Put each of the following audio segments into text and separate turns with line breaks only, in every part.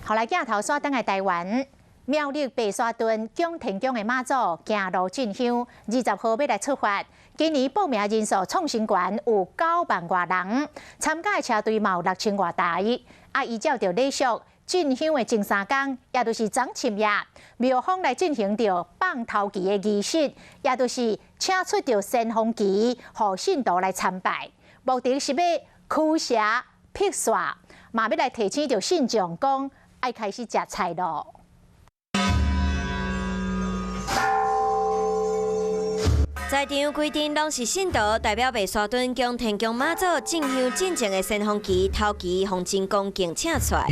后来镜头刷登来台湾。苗栗白沙屯江田宫的妈祖行路进香，20号要来出发。今年报名人数创新高，有9万多人，参加的车队嘛有6000多台。依照着礼俗，进香的前3天，也就是昨深夜，庙方来进行着放头旗的仪式，也就是请出着先锋旗，予信徒来参拜。目的是要驱邪辟煞，嘛要来提醒着信众讲，爱开始食菜咯。
在场规定拢是信徒代表白沙屯宫天宫妈祖进香进前的先锋旗、头旗，从真宫敬请出来。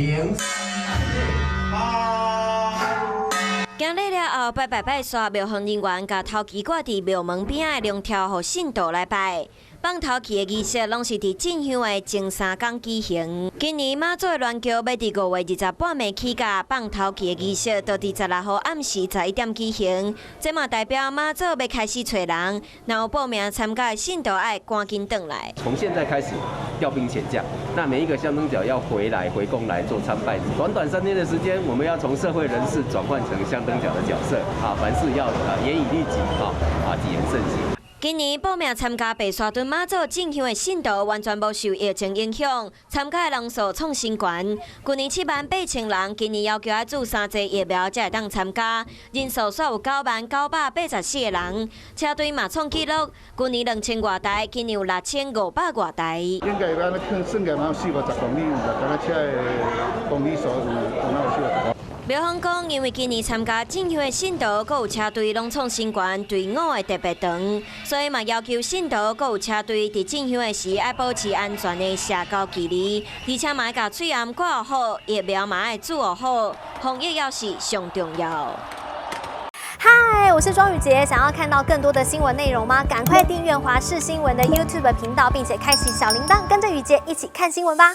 行礼了后，拜煞，庙方人员甲头旗挂伫庙门边的龙条，互信徒来拜。放头旗的仪式拢是伫进香的前3天举行。今年妈祖的銮桥要伫5月20半暝起价，放头旗的仪式就伫16号暗时11点举行。这嘛代表妈祖要开始找人，若有报名参加的信徒爱赶紧回来。
从现在开始调兵遣将，那每一个香灯脚要回宫来做参拜。短3天的时间，我们要从社会人士转换成香灯脚的角色啊，凡事要严以律己谨言慎行。
今年报名参加白沙屯妈祖进香的信徒完全无受疫情影响，参加的人数创新高。去年78000人，今年要求要注3剂疫苗才会当参加，人数煞有99984个人。车队嘛创纪录，去年2000多台，今年有6500多台。
应该安尼算起来嘛，40-50公里，敢若车的公里数有40-50。
庙方讲，因为今年参加进香的信徒，佮有车队拢创新高，队伍会特别长，所以嘛要求信徒佮有车队伫进香的时爱保持安全的社交距离，而且嘛要甲嘴暗挂好，疫苗嘛爱注好，防疫要是上重要。
嗨，我是庄宇杰，想要看到更多的新闻内容吗？赶快订阅华视新闻的 YouTube 频道，并且开启小铃铛，跟着宇杰一起看新闻吧。